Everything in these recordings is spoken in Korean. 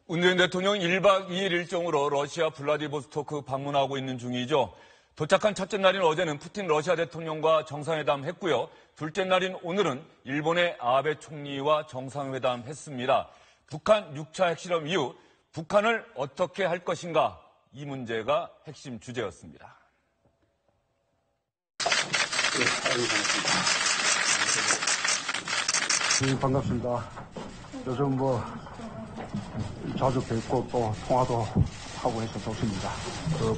문재인 대통령 1박 2일 일정으로 러시아 블라디보스토크 방문하고 있는 중이죠. 도착한 첫째 날인 어제는 푸틴 러시아 대통령과 정상회담 했고요. 둘째 날인 오늘은 일본의 아베 총리와 정상회담 했습니다. 북한 6차 핵실험 이후 북한을 어떻게 할 것인가, 이 문제가 핵심 주제였습니다. 반갑습니다. 요즘 자주 뵙고 또 통화도 하고 해서 좋습니다.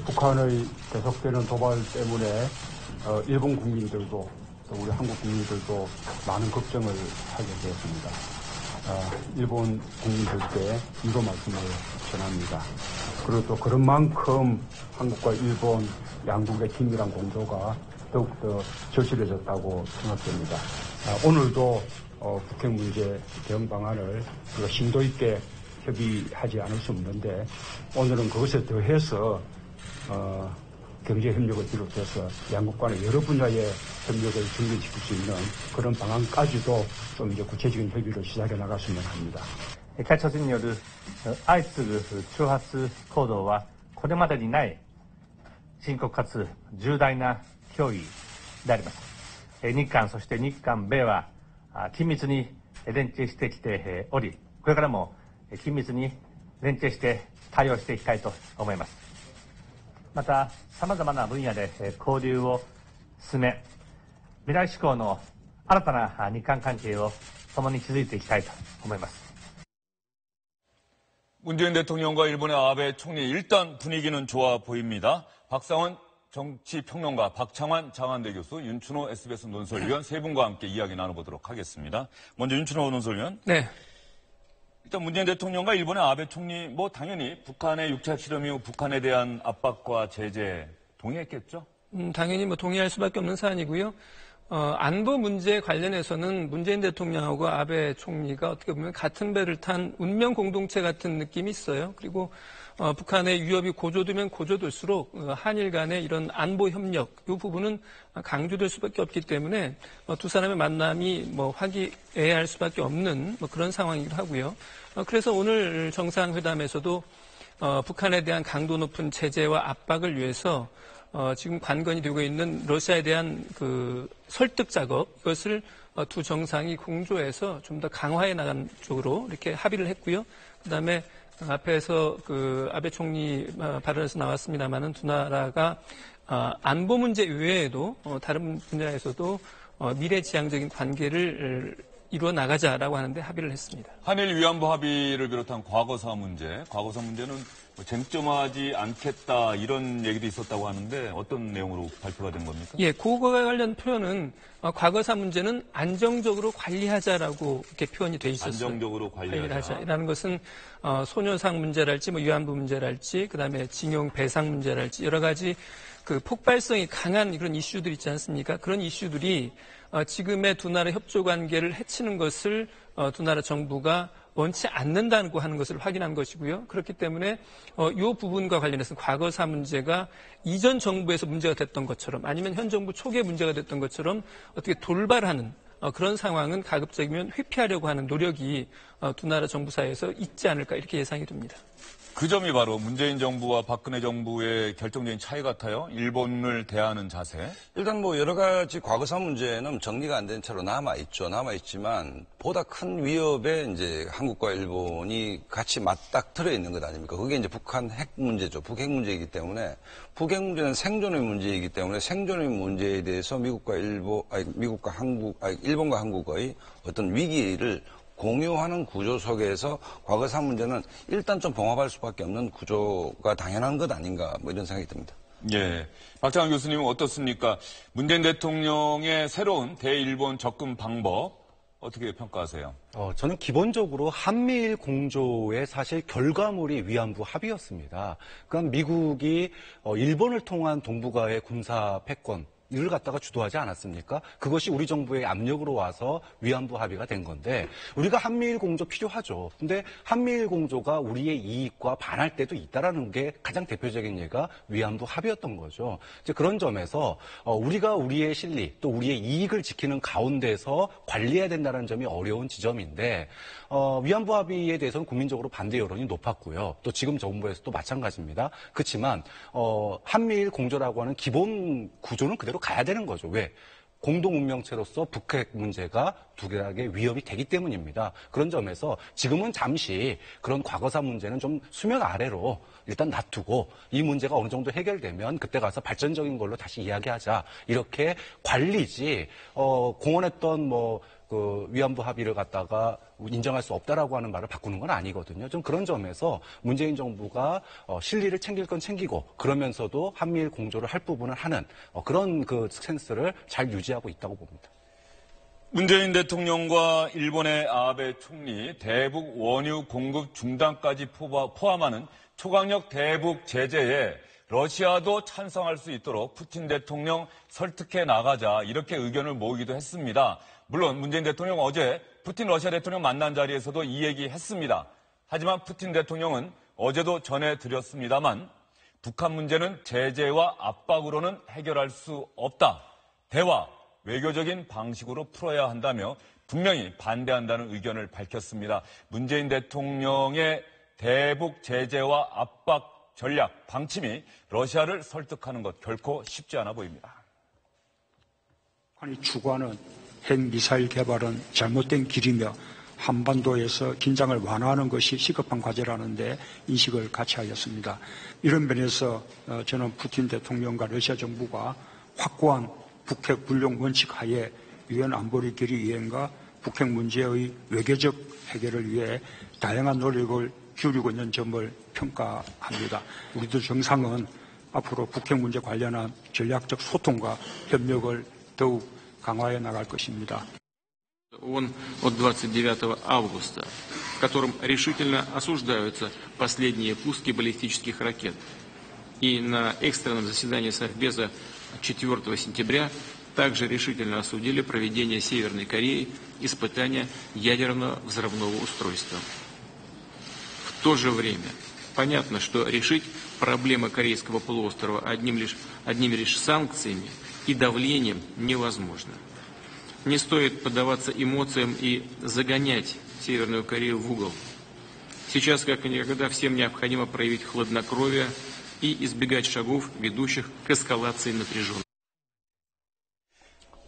북한의 계속되는 도발 때문에 일본 국민들도 또 우리 한국 국민들도 많은 걱정을 하게 되었습니다. 일본 국민들께 이거 말씀을 전합니다. 그리고 또 그런 만큼 한국과 일본 양국의 긴밀한 공조가 더욱더 절실해졌다고 생각됩니다. 오늘도 북핵 문제 대응 방안을 심도 있게 협의하지 않을 수 없는데, 오늘은 그것에 더해서 경제 협력을 비롯해서 양국 간의 여러 분야의 협력을 증진시킬 수 있는 그런 방안까지도 좀 이제 구체적인 협의를 시작해 나갔으면 합니다. 北朝鮮による相次ぐ挑発行動はこれまでにない深刻かつ重大な脅威であります。日韓そして日韓米は緊密に連携してきており、これからも緊密に連携して対応していきたいと思います。また、様々な分野で交流を進め、未来志向の新たな日韓関係を共に築いていきたいと思います。 문재인 대통령과 일본의 아베 총리, 일단 분위기는 좋아 보입니다. 박상원 정치평론가, 박창환 장한대 교수, 윤춘호 SBS 논설위원 세 분과 함께 이야기 나눠보도록 하겠습니다. 먼저 윤춘호 논설위원. 네. 일단 문재인 대통령과 일본의 아베 총리, 당연히 북한의 6차 핵실험 이후 북한에 대한 압박과 제재 동의했겠죠? 당연히 동의할 수밖에 없는 사안이고요. 안보 문제 관련해서는 문재인 대통령하고 아베 총리가 어떻게 보면 같은 배를 탄 운명 공동체 같은 느낌이 있어요. 그리고 북한의 위협이 고조되면 고조될수록 한일 간의 이런 안보 협력, 이 부분은 강조될 수밖에 없기 때문에 두 사람의 만남이 화기애애할 수밖에 없는 그런 상황이기도 하고요. 그래서 오늘 정상회담에서도 북한에 대한 강도 높은 제재와 압박을 위해서 지금 관건이 되고 있는 러시아에 대한 설득 작업, 이것을 두 정상이 공조해서 좀 더 강화해 나간 쪽으로 이렇게 합의를 했고요. 그다음에 앞에서 아베 총리 발언에서 나왔습니다만은 두 나라가 안보 문제 외에도 다른 분야에서도 미래지향적인 관계를 이루어 나가자라고 하는데 합의를 했습니다. 한일 위안부 합의를 비롯한 과거사 문제는 쟁점하지 않겠다, 이런 얘기도 있었다고 하는데 어떤 내용으로 발표가 된 겁니까? 예, 그거와 관련 표현은 과거사 문제는 안정적으로 관리하자라고 이렇게 표현이 돼 있었어요. 안정적으로 관리하자라는 것은 소녀상 문제랄지 위안부 문제랄지 그다음에 징용 배상 문제랄지 여러 가지 폭발성이 강한 그런 이슈들 있지 않습니까? 그런 이슈들이 지금의 두 나라 협조 관계를 해치는 것을 두 나라 정부가 원치 않는다고 하는 것을 확인한 것이고요. 그렇기 때문에 이 부분과 관련해서 과거사 문제가 이전 정부에서 문제가 됐던 것처럼 아니면 현 정부 초기에 문제가 됐던 것처럼 어떻게 돌발하는 그런 상황은 가급적이면 회피하려고 하는 노력이 두 나라 정부 사이에서 있지 않을까, 이렇게 예상이 됩니다. 그 점이 바로 문재인 정부와 박근혜 정부의 결정적인 차이 같아요. 일본을 대하는 자세. 일단 여러 가지 과거사 문제는 정리가 안 된 채로 남아있지만 보다 큰 위협에 이제 한국과 일본이 같이 맞닥뜨려 있는 것 아닙니까? 그게 이제 북한 핵 문제죠. 북핵 문제이기 때문에 북핵 문제는 생존의 문제이기 때문에 생존의 문제에 대해서 일본과 한국의 어떤 위기를 공유하는 구조 속에서 과거사 문제는 일단 좀 봉합할 수밖에 없는 구조가 당연한 것 아닌가, 이런 생각이 듭니다. 예. 박창환 교수님은 어떻습니까? 문재인 대통령의 새로운 대일본 접근 방법 어떻게 평가하세요? 저는 기본적으로 한미일 공조의 사실 결과물이 위안부 합의였습니다. 그러니까 미국이 일본을 통한 동북아의 군사 패권, 이를 갖다가 주도하지 않았습니까? 그것이 우리 정부의 압력으로 와서 위안부 합의가 된 건데 우리가 한미일 공조 필요하죠. 근데 한미일 공조가 우리의 이익과 반할 때도 있다라는 게 가장 대표적인 예가 위안부 합의였던 거죠. 이제 그런 점에서 우리가 우리의 실리 또 우리의 이익을 지키는 가운데서 관리해야 된다는 점이 어려운 지점인데 위안부 합의에 대해서는 국민적으로 반대 여론이 높았고요. 또 지금 정부에서도 마찬가지입니다. 그렇지만 한미일 공조라고 하는 기본 구조는 그대로 가야 되는 거죠. 왜? 공동 운명체로서 북핵 문제가 뚜렷하게 위협이 되기 때문입니다. 그런 점에서 지금은 잠시 그런 과거사 문제는 좀 수면 아래로 일단 놔두고 이 문제가 어느 정도 해결되면 그때 가서 발전적인 걸로 다시 이야기하자. 이렇게 관리지 공언했던 그 위안부 합의를 갖다가 인정할 수 없다라고 하는 말을 바꾸는 건 아니거든요. 좀 그런 점에서 문재인 정부가 실리를 챙길 건 챙기고 그러면서도 한미일 공조를 할 부분을 하는 그런 그 스탠스를 잘 유지하고 있다고 봅니다. 문재인 대통령과 일본의 아베 총리 대북 원유 공급 중단까지 포함하는 초강력 대북 제재에 러시아도 찬성할 수 있도록 푸틴 대통령 설득해 나가자 이렇게 의견을 모으기도 했습니다. 물론 문재인 대통령 어제 푸틴 러시아 대통령 만난 자리에서도 이 얘기 했습니다. 하지만 푸틴 대통령은 어제도 전해드렸습니다만 북한 문제는 제재와 압박으로는 해결할 수 없다. 대화, 외교적인 방식으로 풀어야 한다며 분명히 반대한다는 의견을 밝혔습니다. 문재인 대통령의 대북 제재와 압박 전략, 방침이 러시아를 설득하는 것 결코 쉽지 않아 보입니다. 북한이 추구하는 핵미사일 개발은 잘못된 길이며 한반도에서 긴장을 완화하는 것이 시급한 과제라는 데 인식을 같이 하였습니다. 이런 면에서 저는 푸틴 대통령과 러시아 정부가 확고한 북핵 불용 원칙 하에 유엔 안보리 결의 이행과 북핵 문제의 외교적 해결을 위해 다양한 노력을 기울이고 있는 점을 평가합니다. 우리도 정상은 앞으로 북핵 문제 관련한 전략적 소통과 협력을 더욱 강화해 나갈 것입니다. ООН от 29 августа, в котором решительно осуждаются последние пуски баллистических ракет. И на экстренном заседании Совбеза 4 сентября также решительно осудили проведение Северной Кореей испытания ядерного взрывного устройства. В то же время понятно, что решить проблемы Корейского полуострова одними лишь санкциями и давлением невозможно. Не стоит поддаваться эмоциям и загонять Северную Корею в угол. Сейчас, как и никогда, всем необходимо проявить хладнокровие и избегать шагов, ведущих к эскалации напряженности.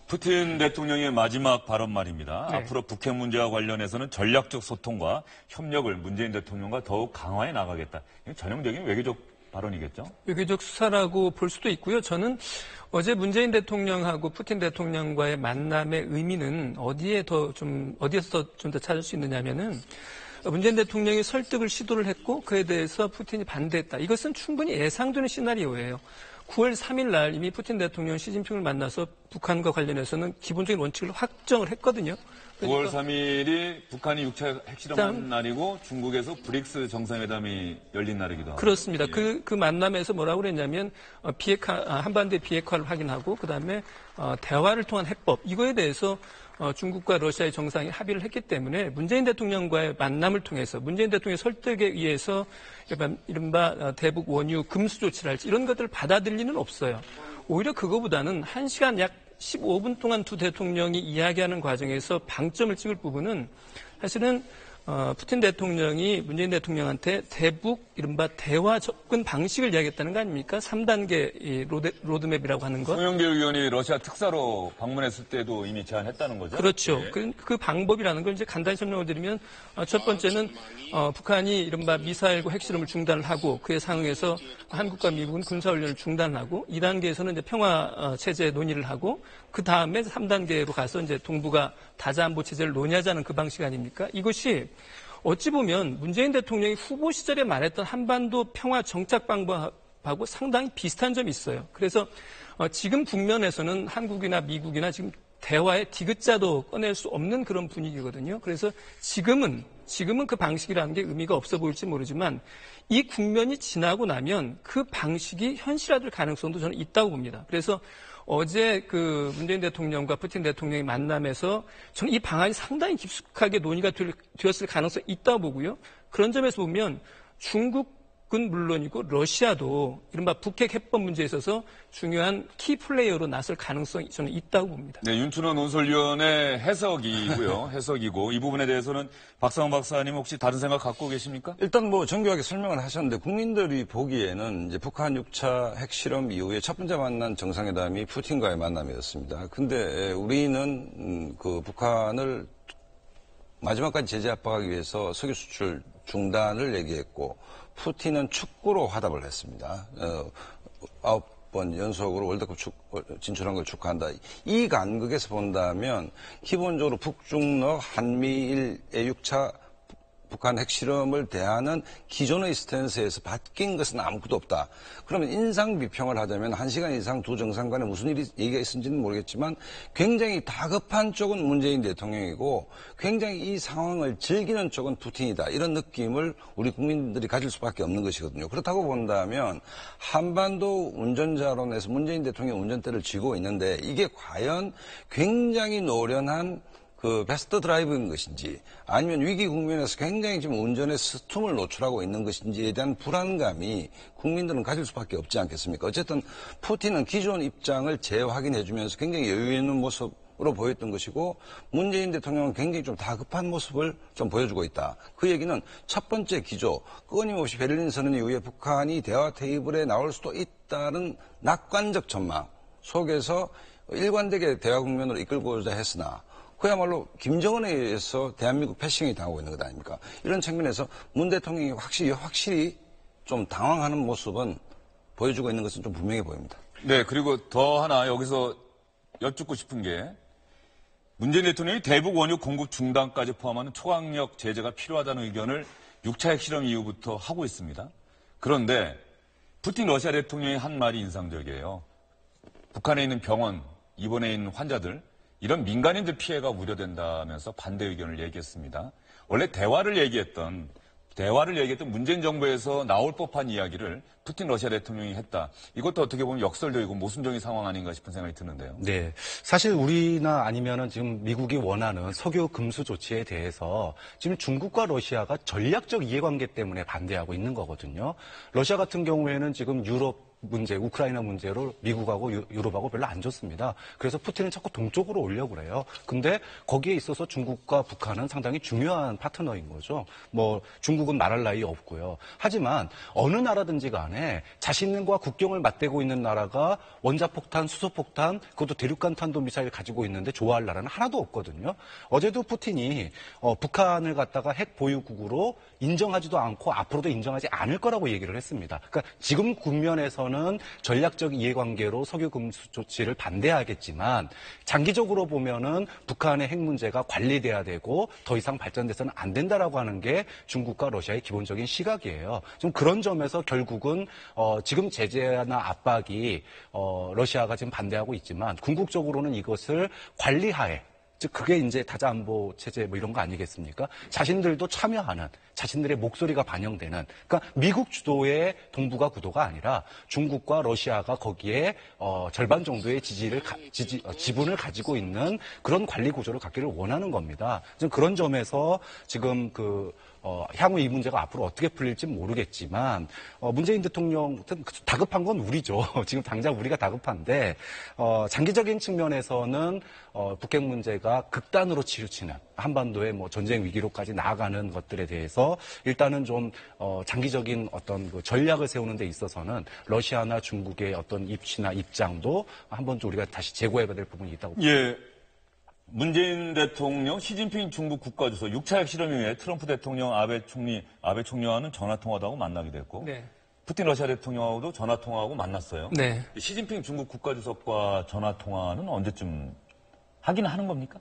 푸틴 대통령의 마지막 발언 말입니다. 네. 앞으로 북핵 문제와 관련해서는 전략적 소통과 협력을 문재인 대통령과 더욱 강화해 나가겠다. 이건 전형적인 외교적 발언이겠죠? 외교적 수사라고 볼 수도 있고요. 저는 어제 문재인 대통령하고 푸틴 대통령과의 만남의 의미는 어디에서 좀 더 찾을 수 있느냐면은 문재인 대통령이 설득을 시도를 했고 그에 대해서 푸틴이 반대했다. 이것은 충분히 예상되는 시나리오예요. 9월 3일 날 이미 푸틴 대통령 시진핑을 만나서 북한과 관련해서는 기본적인 원칙을 확정을 했거든요. 9월 3일이 북한이 6차 핵실험한 날이고 중국에서 브릭스 정상회담이 열린 날이기도 하고. 그렇습니다. 예. 그 만남에서 뭐라고 그랬냐면 한반도의 비핵화를 확인하고 그다음에 대화를 통한 해법 이거에 대해서 중국과 러시아의 정상이 합의를 했기 때문에 문재인 대통령과의 만남을 통해서 문재인 대통령의 설득에 의해서 이른바 대북 원유 금수 조치를 할지 이런 것들을 받아들일 리는 없어요. 오히려 그거보다는 1시간 약 15분 동안 두 대통령이 이야기하는 과정에서 방점을 찍을 부분은 사실은 푸틴 대통령이 문재인 대통령한테 대북 이른바 대화 접근 방식을 이야기했다는 거 아닙니까? 3단계 로드맵이라고 하는 것. 송영길 의원이 러시아 특사로 방문했을 때도 이미 제안했다는 거죠? 그렇죠. 예. 그 방법이라는 걸 이제 간단히 설명을 드리면 첫 번째는 북한이 이른바 미사일과 핵실험을 중단을 하고 그에 상응해서 한국과 미국은 군사훈련을 중단하고 2단계에서는 이제 평화 체제 논의를 하고 그 다음에 3단계로 가서 이제 동북아 다자안보 체제를 논의하자는 그 방식 아닙니까? 이것이 어찌 보면 문재인 대통령이 후보 시절에 말했던 한반도 평화 정착 방법하고 상당히 비슷한 점이 있어요. 그래서 지금 국면에서는 한국이나 미국이나 지금 대화의 디귿자도 꺼낼 수 없는 그런 분위기거든요. 그래서 지금은 그 방식이라는 게 의미가 없어 보일지 모르지만 이 국면이 지나고 나면 그 방식이 현실화될 가능성도 저는 있다고 봅니다. 그래서 어제 그 문재인 대통령과 푸틴 대통령이 만남에서 저는 이 방안이 상당히 깊숙하게 논의가 되었을 가능성이 있다고 보고요. 그런 점에서 보면 중국은 물론이고 러시아도 이른바 북핵 해법 문제에 있어서 중요한 키 플레이어로 나설 가능성이 저는 있다고 봅니다. 네, 윤춘호 논설위원의 해석이고요. 해석이고 이 부분에 대해서는 박상원 박사님 혹시 다른 생각 갖고 계십니까? 일단 뭐 정교하게 설명을 하셨는데 국민들이 보기에는 이제 북한 6차 핵실험 이후에 첫 번째 만난 정상회담이 푸틴과의 만남이었습니다. 근데 우리는 그 북한을 마지막까지 제재 압박하기 위해서 석유 수출 중단을 얘기했고 푸틴은 축구로 화답을 했습니다. 9번 연속으로 월드컵 진출한 걸 축하한다. 이 간극에서 본다면 기본적으로 북중러 한미일의 6차 북한 핵실험을 대하는 기존의 스탠스에서 바뀐 것은 아무것도 없다. 그러면 인상 비평을 하자면 1시간 이상 두 정상 간에 무슨 얘기가 있었는지는 모르겠지만 굉장히 다급한 쪽은 문재인 대통령이고 굉장히 이 상황을 즐기는 쪽은 푸틴이다. 이런 느낌을 우리 국민들이 가질 수밖에 없는 것이거든요. 그렇다고 본다면 한반도 운전자론에서 문재인 대통령 운전대를 쥐고 있는데 이게 과연 굉장히 노련한 그 베스트 드라이브인 것인지 아니면 위기 국면에서 굉장히 지금 운전에 스툼을 노출하고 있는 것인지에 대한 불안감이 국민들은 가질 수밖에 없지 않겠습니까? 어쨌든 푸틴은 기존 입장을 재확인해주면서 굉장히 여유 있는 모습으로 보였던 것이고 문재인 대통령은 굉장히 좀 다급한 모습을 좀 보여주고 있다. 그 얘기는 첫 번째 기조, 끊임없이 베를린 선언 이후에 북한이 대화 테이블에 나올 수도 있다는 낙관적 전망 속에서 일관되게 대화 국면으로 이끌고자 했으나 그야말로 김정은에 의해서 대한민국 패싱이 당하고 있는 것 아닙니까? 이런 측면에서 문 대통령이 확실히 좀 당황하는 모습은 보여주고 있는 것은 좀 분명해 보입니다. 네, 그리고 더 하나 여기서 여쭙고 싶은 게 문재인 대통령이 대북 원유 공급 중단까지 포함하는 초강력 제재가 필요하다는 의견을 6차 핵실험 이후부터 하고 있습니다. 그런데 푸틴 러시아 대통령이 한 말이 인상적이에요. 북한에 있는 병원, 입원해 있는 환자들 이런 민간인들 피해가 우려된다면서 반대 의견을 얘기했습니다. 원래 대화를 얘기했던 문재인 정부에서 나올 법한 이야기를 푸틴 러시아 대통령이 했다. 이것도 어떻게 보면 역설적이고 모순적인 상황 아닌가 싶은 생각이 드는데요. 네. 사실 우리나 아니면은 지금 미국이 원하는 석유 금수 조치에 대해서 지금 중국과 러시아가 전략적 이해관계 때문에 반대하고 있는 거거든요. 러시아 같은 경우에는 지금 유럽 문제, 우크라이나 문제로 미국하고 유럽하고 별로 안 좋습니다. 그래서 푸틴은 자꾸 동쪽으로 오려고 그래요. 근데 거기에 있어서 중국과 북한은 상당히 중요한 파트너인 거죠. 뭐 중국은 말할 나위 없고요. 하지만 어느 나라든지 간에 자신과 국경을 맞대고 있는 나라가 원자폭탄, 수소폭탄, 그것도 대륙간 탄도미사일 가지고 있는데 좋아할 나라는 하나도 없거든요. 어제도 푸틴이 북한을 갖다가 핵 보유국으로 인정하지도 않고 앞으로도 인정하지 않을 거라고 얘기를 했습니다. 그러니까 지금 국면에서는 전략적 이해관계로 석유 금수 조치를 반대하겠지만 장기적으로 보면은 북한의 핵 문제가 관리돼야 되고 더 이상 발전돼서는 안 된다라고 하는 게 중국과 러시아의 기본적인 시각이에요. 좀 그런 점에서 결국은 지금 제재나 압박이 러시아가 지금 반대하고 있지만 궁극적으로는 이것을 관리하에 즉 그게 이제 다자안보 체제 뭐 이런 거 아니겠습니까? 자신들도 참여하는 자신들의 목소리가 반영되는 그러니까 미국 주도의 동북아 구도가 아니라 중국과 러시아가 거기에 절반 정도의 지분을 가지고 있는 그런 관리 구조를 갖기를 원하는 겁니다. 지금 그런 점에서 지금 향후 이 문제가 앞으로 어떻게 풀릴지 모르겠지만 문재인 대통령 다급한 건 우리죠. 지금 당장 우리가 다급한데 장기적인 측면에서는 북핵 문제가 극단으로 치우치는 한반도의 뭐 전쟁 위기로까지 나아가는 것들에 대해서 일단은 좀 장기적인 어떤 그 전략을 세우는 데 있어서는 러시아나 중국의 어떤 입시나 입장도 한번 좀 우리가 다시 재고해봐야 될 부분이 있다고 봅니다. 예. 문재인 대통령, 시진핑 중국 국가주석, 6차 핵실험 이후에 트럼프 대통령, 아베 총리와는 전화통화도 하고 만나게 됐고, 네. 푸틴 러시아 대통령하고도 전화통화하고 만났어요. 네. 시진핑 중국 국가주석과 전화통화는 언제쯤 하긴 하는 겁니까?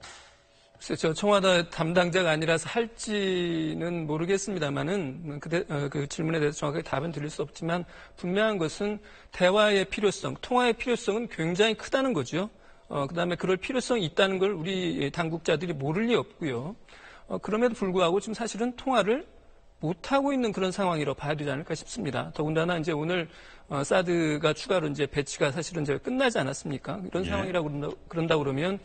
글쎄, 저 청와대 담당자가 아니라서 할지는 모르겠습니다만은 그 질문에 대해서 정확하게 답은 드릴 수 없지만 분명한 것은 대화의 필요성, 통화의 필요성은 굉장히 크다는 거죠. 그다음에 그럴 필요성이 있다는 걸 우리 당국자들이 모를 리 없고요. 그럼에도 불구하고 지금 사실은 통화를 못하고 있는 그런 상황이라고 봐야 되지 않을까 싶습니다. 더군다나 이제 오늘 사드가 추가로 이제 배치가 사실은 이제 끝나지 않았습니까? 이런 상황이라고 그런다 그러면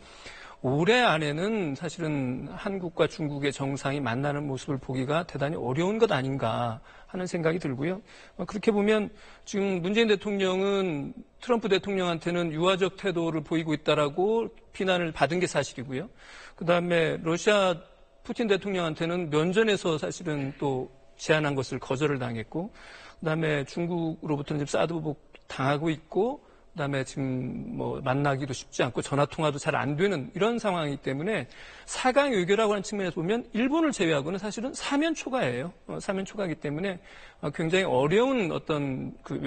올해 안에는 사실은 한국과 중국의 정상이 만나는 모습을 보기가 대단히 어려운 것 아닌가 하는 생각이 들고요. 그렇게 보면 지금 문재인 대통령은 트럼프 대통령한테는 유화적 태도를 보이고 있다라고 비난을 받은 게 사실이고요. 그다음에 러시아 푸틴 대통령한테는 면전에서 사실은 또 제안한 것을 거절을 당했고, 그다음에 중국으로부터는 지금 사드 보복 당하고 있고, 그다음에 지금 뭐 만나기도 쉽지 않고 전화 통화도 잘 안 되는 이런 상황이기 때문에 4강 외교라고 하는 측면에서 보면 일본을 제외하고는 사실은 사면 초과예요. 사면 초과이기 때문에 굉장히 어려운 어떤 그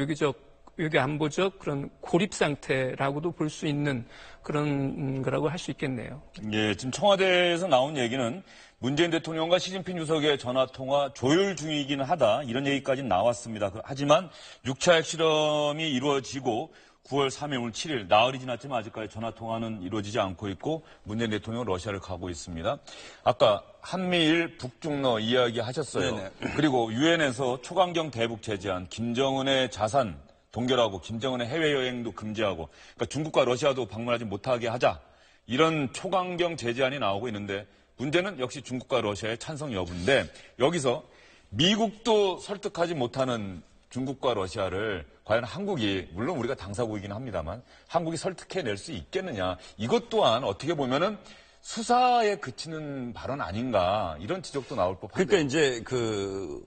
외교 안보적 그런 고립 상태라고도 볼 수 있는 그런 거라고 할 수 있겠네요. 예, 지금 청와대에서 나온 얘기는 문재인 대통령과 시진핑 주석의 전화통화 조율 중이긴 하다. 이런 얘기까지는 나왔습니다. 하지만 6차 핵실험이 이루어지고 9월 3일, 오늘 7일, 나흘이 지났지만 아직까지 전화통화는 이루어지지 않고 있고 문재인 대통령은 러시아를 가고 있습니다. 아까 한미일 북중러 이야기하셨어요. 네네. 그리고 유엔에서 초강경 대북 제재안, 김정은의 자산 동결하고 김정은의 해외여행도 금지하고, 그러니까 중국과 러시아도 방문하지 못하게 하자, 이런 초강경 제재안이 나오고 있는데 문제는 역시 중국과 러시아의 찬성 여부인데, 여기서 미국도 설득하지 못하는 중국과 러시아를 과연 한국이, 물론 우리가 당사국이긴 합니다만 한국이 설득해낼 수 있겠느냐, 이것 또한 어떻게 보면은 수사에 그치는 발언 아닌가, 이런 지적도 나올 법한데. 그러니까 이제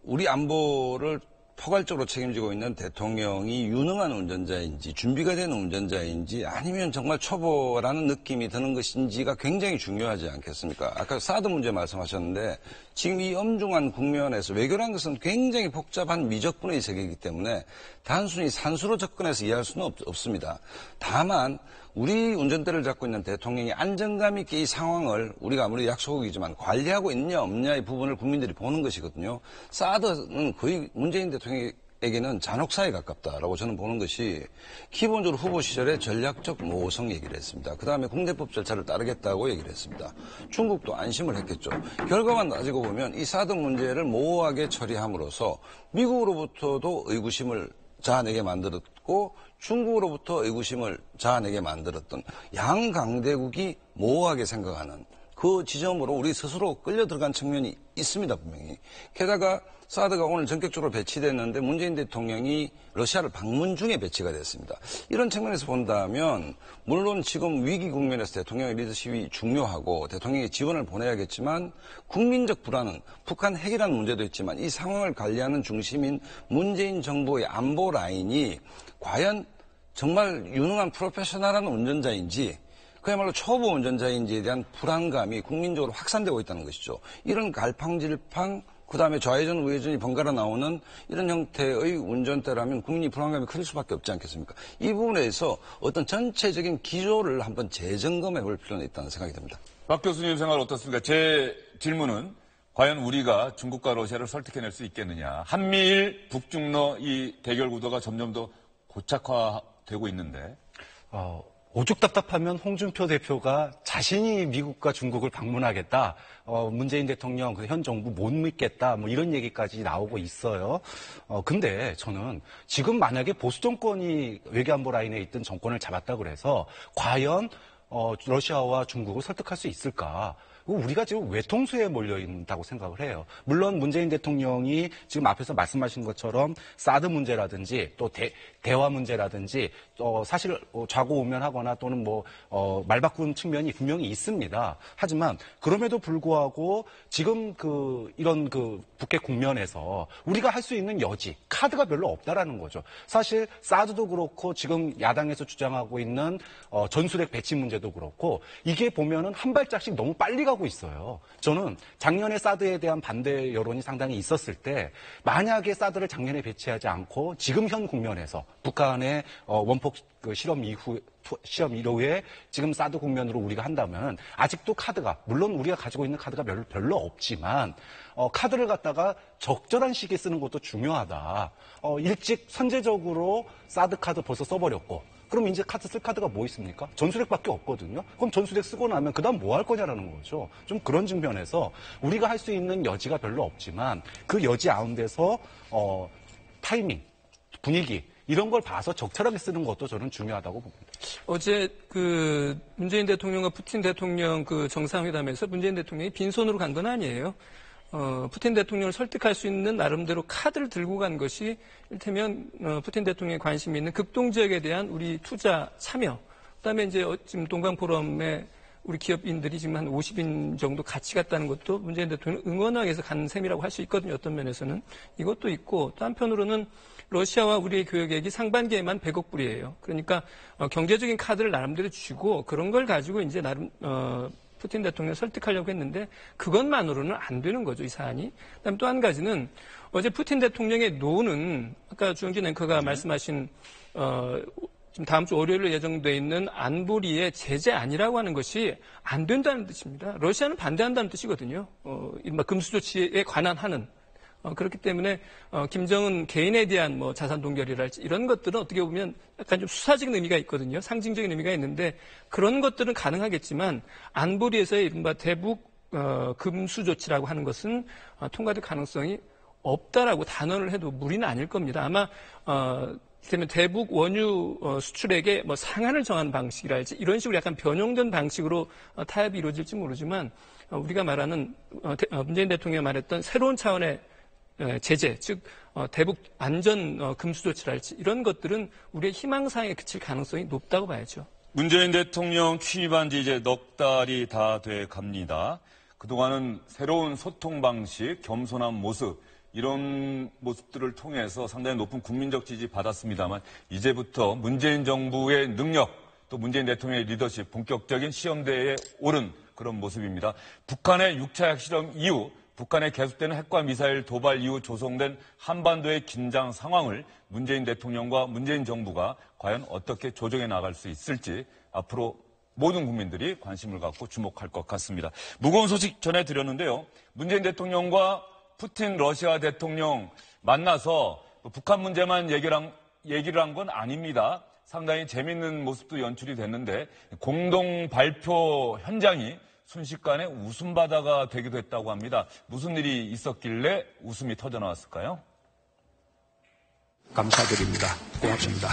우리 안보를 포괄적으로 책임지고 있는 대통령이 유능한 운전자인지 준비가 되는 운전자인지 아니면 정말 초보라는 느낌이 드는 것인지가 굉장히 중요하지 않겠습니까? 아까 사드 문제 말씀하셨는데 지금 이 엄중한 국면에서 외교라는 것은 굉장히 복잡한 미적분의 세계이기 때문에 단순히 산수로 접근해서 이해할 수는 없습니다. 다만 우리 운전대를 잡고 있는 대통령이 안정감 있게 이 상황을 우리가 아무리 약소국이지만 관리하고 있느냐 없느냐의 부분을 국민들이 보는 것이거든요. 사드는 거의 문재인 대통령에게는 잔혹사에 가깝다라고 저는 보는 것이, 기본적으로 후보 시절에 전략적 모호성 얘기를 했습니다. 그다음에 국내법 절차를 따르겠다고 얘기를 했습니다. 중국도 안심을 했겠죠. 결과만 따지고 보면 이 사드 문제를 모호하게 처리함으로써 미국으로부터도 의구심을 자아내게 만들었고 중국으로부터 의구심을 자아내게 만들었던 양강대국이 모호하게 생각하는 그 지점으로 우리 스스로 끌려 들어간 측면이 있습니다, 분명히. 게다가 사드가 오늘 전격적으로 배치됐는데 문재인 대통령이 러시아를 방문 중에 배치가 됐습니다. 이런 측면에서 본다면 물론 지금 위기 국면에서 대통령의 리더십이 중요하고 대통령의 지원을 보내야겠지만 국민적 불안은 북한 핵이라는 문제도 있지만 이 상황을 관리하는 중심인 문재인 정부의 안보 라인이 과연 정말 유능한 프로페셔널한 운전자인지 그야말로 초보 운전자인지에 대한 불안감이 국민적으로 확산되고 있다는 것이죠. 이런 갈팡질팡, 그다음에 좌회전 우회전이 번갈아 나오는 이런 형태의 운전대라면 국민이 불안감이 클 수밖에 없지 않겠습니까? 이 부분에서 어떤 전체적인 기조를 한번 재점검해 볼 필요는 있다는 생각이 듭니다. 박 교수님 생각 어떻습니까? 제 질문은 과연 우리가 중국과 러시아를 설득해낼 수 있겠느냐. 한미일 북중러 이 대결 구도가 점점 더 고착화되고 있는데. 오죽 답답하면 홍준표 대표가 자신이 미국과 중국을 방문하겠다, 문재인 대통령 현 정부 못 믿겠다, 뭐 이런 얘기까지 나오고 있어요. 근데 저는 지금 만약에 보수 정권이 외교안보 라인에 있던 정권을 잡았다 그래서 과연 러시아와 중국을 설득할 수 있을까? 우리가 지금 외통수에 몰려 있다고 생각을 해요. 물론 문재인 대통령이 지금 앞에서 말씀하신 것처럼 사드 문제라든지 또 대화 문제라든지 사실 좌고우면하거나 또는 말 바꾸는 측면이 분명히 있습니다. 하지만 그럼에도 불구하고 지금 이런 북핵 국면에서 우리가 할 수 있는 여지, 카드가 별로 없다라는 거죠. 사실 사드도 그렇고 지금 야당에서 주장하고 있는 전술핵 배치 문제도 그렇고 이게 보면은 한 발짝씩 너무 빨리 가고 있어요. 저는 작년에 사드에 대한 반대 여론이 상당히 있었을 때 만약에 사드를 작년에 배치하지 않고 지금 현 국면에서 북한의 원폭 실험 이후에 지금 사드 국면으로 우리가 한다면 아직도 카드가, 물론 우리가 가지고 있는 카드가 별로 없지만 카드를 갖다가 적절한 시기에 쓰는 것도 중요하다. 일찍 선제적으로 사드 카드 벌써 써버렸고 그럼 이제 쓸 카드가 뭐 있습니까? 전술핵밖에 없거든요. 그럼 전술핵 쓰고 나면 그다음 뭐 할 거냐라는 거죠. 좀 그런 측면에서 우리가 할 수 있는 여지가 별로 없지만 그 여지 가운데서 타이밍, 분위기 이런 걸 봐서 적절하게 쓰는 것도 저는 중요하다고 봅니다. 어제 그 문재인 대통령과 푸틴 대통령 그 정상회담에서 문재인 대통령이 빈손으로 간 건 아니에요. 푸틴 대통령을 설득할 수 있는 나름대로 카드를 들고 간 것이 이를테면 푸틴 대통령에 관심이 있는 극동 지역에 대한 우리 투자 참여, 그다음에 이제 지금 동강 포럼에 우리 기업인들이 지금 한 50인 정도 같이 갔다는 것도 문재인 대통령 응원하기 위해서 간 셈이라고 할 수 있거든요. 어떤 면에서는 이것도 있고, 또 한편으로는 러시아와 우리의 교역액이 상반기에만 100억 불이에요. 그러니까 경제적인 카드를 나름대로 쥐고 그런 걸 가지고 이제 나름 푸틴 대통령을 설득하려고 했는데 그것만으로는 안 되는 거죠, 이 사안이. 그다음에 또 한 가지는 어제 푸틴 대통령의 노는 아까 주영진 앵커가 말씀하신 지금 다음 주 월요일로 예정돼 있는 안보리의 제재안이라고 하는 것이 안 된다는 뜻입니다. 러시아는 반대한다는 뜻이거든요. 이른바 금수 조치에 관한 하는. 그렇기 때문에 김정은 개인에 대한 뭐 자산 동결이랄지 이런 것들은 어떻게 보면 약간 좀 수사적인 의미가 있거든요. 상징적인 의미가 있는데 그런 것들은 가능하겠지만 안보리에서의 이른바 대북 금수 조치라고 하는 것은 통과될 가능성이 없다라고 단언을 해도 무리는 아닐 겁니다. 아마 그러면 대북 원유 수출액의 뭐 상한을 정하는 방식이랄지 이런 식으로 약간 변형된 방식으로 타협이 이루어질지 모르지만 우리가 말하는 문재인 대통령이 말했던 새로운 차원의 제재, 즉 대북 안전 금수 조치랄지 이런 것들은 우리의 희망사항에 그칠 가능성이 높다고 봐야죠. 문재인 대통령 취임한 지 이제 넉 달이 다 돼 갑니다. 그동안은 새로운 소통 방식, 겸손한 모습 이런 모습들을 통해서 상당히 높은 국민적 지지 받았습니다만 이제부터 문재인 정부의 능력 또 문재인 대통령의 리더십 본격적인 시험대에 오른 그런 모습입니다. 북한의 6차 핵실험 이후 북한의 계속되는 핵과 미사일 도발 이후 조성된 한반도의 긴장 상황을 문재인 대통령과 문재인 정부가 과연 어떻게 조정해 나갈 수 있을지 앞으로 모든 국민들이 관심을 갖고 주목할 것 같습니다. 무거운 소식 전해드렸는데요. 문재인 대통령과 푸틴 러시아 대통령 만나서 북한 문제만 얘기를 한 건 아닙니다. 상당히 재밌는 모습도 연출이 됐는데 공동 발표 현장이 순식간에 웃음바다가 되기도 했다고 합니다. 무슨 일이 있었길래 웃음이 터져나왔을까요? 감사드립니다. 고맙습니다.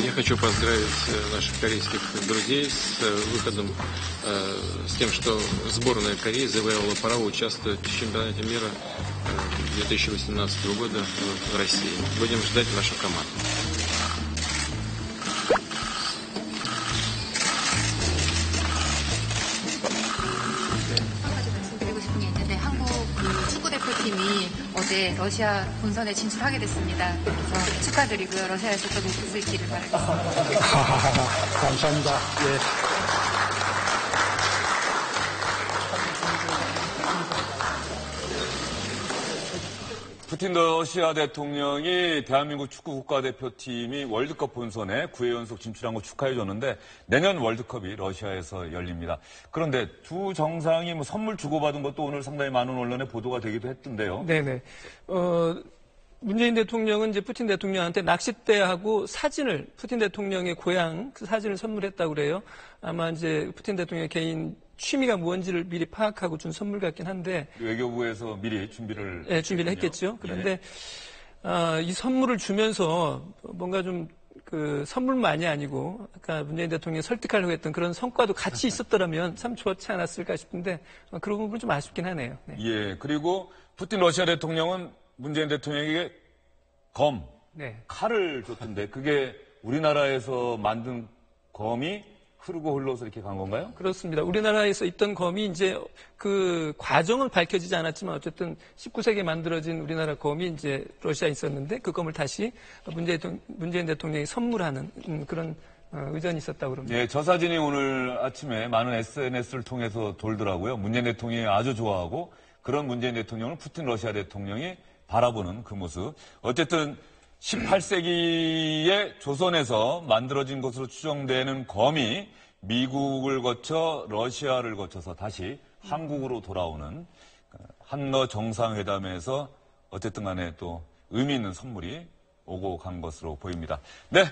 Я хочу поздравить наших корейских друзей с выходом, с тем, что сборная Кореи завоевала право участвовать в чемпионате мира 2018 года в России. Будем ждать вашу команду. 축구대표팀이 어제 러시아 본선에 진출하게 됐습니다. 그래서 축하드리고요. 러시아에서 또 높을 수 있기를 바라겠습니다. 감사합니다. 예. 푸틴 러시아 대통령이 대한민국 축구 국가대표팀이 월드컵 본선에 9회 연속 진출한 거 축하해줬는데 내년 월드컵이 러시아에서 열립니다. 그런데 두 정상이 뭐 선물 주고받은 것도 오늘 상당히 많은 언론에 보도가 되기도 했던데요. 네네. 문재인 대통령은 이제 푸틴 대통령한테 낚싯대하고 사진을 푸틴 대통령의 고향 그 사진을 선물했다고 그래요. 아마 이제 푸틴 대통령의 개인 취미가 무언지를 미리 파악하고 준 선물 같긴 한데 외교부에서 미리 준비를 했겠죠. 그런데 이 선물을 주면서 뭔가 좀 그 선물만이 아니고 아까 문재인 대통령이 설득하려고 했던 그런 성과도 같이 있었더라면 참 좋지 않았을까 싶은데 그런 부분은 좀 아쉽긴 하네요. 네. 예. 그리고 푸틴 러시아 대통령은 문재인 대통령에게 칼을 줬던데 그게 우리나라에서 만든 검이 흐르고 흘러서 이렇게 간 건가요? 그렇습니다. 우리나라에서 있던 검이 이제 그 과정은 밝혀지지 않았지만 어쨌든 19세기에 만들어진 우리나라 검이 이제 러시아에 있었는데 그 검을 다시 문재인 대통령이 선물하는 그런 의전이 있었다고 그럽니다. 예, 저 사진이 오늘 아침에 많은 SNS를 통해서 돌더라고요. 문재인 대통령이 아주 좋아하고 그런 문재인 대통령을 푸틴 러시아 대통령이 바라보는 그 모습. 어쨌든 18세기에 조선에서 만들어진 것으로 추정되는 검이 미국을 거쳐 러시아를 거쳐서 다시 한국으로 돌아오는 한러 정상회담에서 어쨌든 간에 또 의미 있는 선물이 오고 간 것으로 보입니다. 네.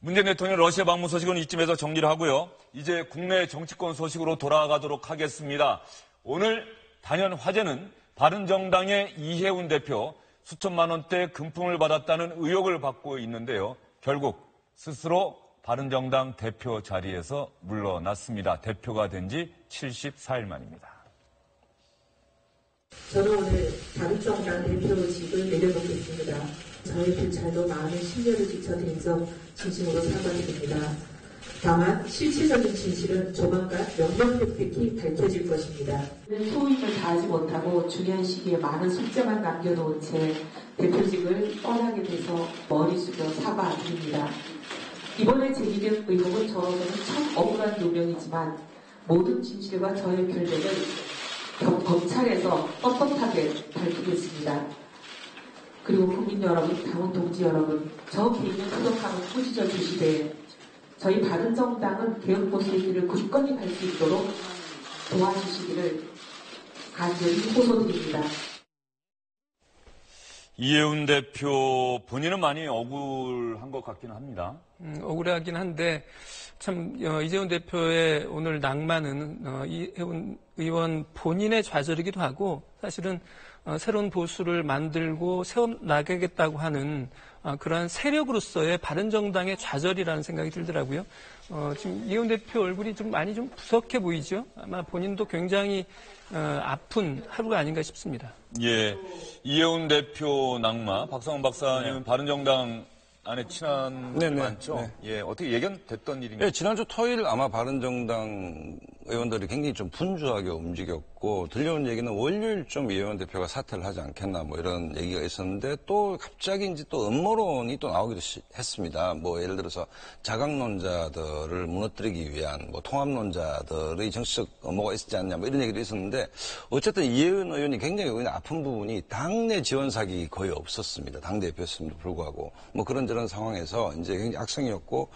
문재인 대통령 러시아 방문 소식은 이쯤에서 정리를 하고요. 이제 국내 정치권 소식으로 돌아가도록 하겠습니다. 오늘 단연 화제는 바른정당의 이해운 대표 수천만 원대 금품을 받았다는 의혹을 받고 있는데요. 결국 스스로 바른정당 대표 자리에서 물러났습니다. 대표가 된 지 74일 만입니다. 저는 오늘 바른정당 대표직을 내려놓겠습니다. 저의 불찰로 많은 심려를 끼쳐드린 점 진심으로 사과드립니다. 다만 실질적인 진실은 조만간 명명백백히 밝혀질 것입니다. 소임을 다하지 못하고 중요한 시기에 많은 숙제만 남겨놓은 채 대표직을 떠나게 돼서 머리 숙여 사과드립니다. 이번에 제기된 의혹은 저로서는 참 억울한 요명이지만 모든 진실과 저의 결백을 검찰에서 떳떳하게 밝히겠습니다. 그리고 국민 여러분, 당원 동지 여러분, 저 개인의 부족함을 꾸짖어 주시되 저희 바른정당은 개혁보수의 길을 굳건히 갈 수 있도록 도와주시기를 간절히 호소드립니다. 이해운 대표 본인은 많이 억울한 것 같기는 합니다. 억울하긴 한데 참 이재훈 대표의 오늘 낭만은 이해운 의원 본인의 좌절이기도 하고 사실은 새로운 보수를 만들고 세워나가겠다고 하는 그러한 세력으로서의 바른정당의 좌절이라는 생각이 들더라고요. 지금 이해운 대표 얼굴이 좀 많이 좀 부석해 보이죠. 아마 본인도 굉장히 아픈 하루가 아닌가 싶습니다. 예, 이해운 대표 낭마, 박상원 박사님은 바른정당 안에 친한 분이 많죠? 네. 예, 어떻게 예견됐던 일인가요? 예, 지난주 토요일 아마 바른정당 의원들이 굉장히 좀 분주하게 움직였고, 들려온 얘기는 월요일쯤 이해원 대표가 사퇴를 하지 않겠나, 뭐 이런 얘기가 있었는데, 또 갑자기 이제 또 음모론이 또 나오기도 했습니다. 뭐 예를 들어서 자강론자들을 무너뜨리기 위한 뭐 통합론자들의 정치적 음모가 있지 않냐, 뭐 이런 얘기도 있었는데, 어쨌든 이해원 의원이 굉장히 아픈 부분이 당내 지원 사격이 거의 없었습니다. 당대표였음에도 불구하고. 뭐 그런저런 상황에서 이제 굉장히 악성이었고,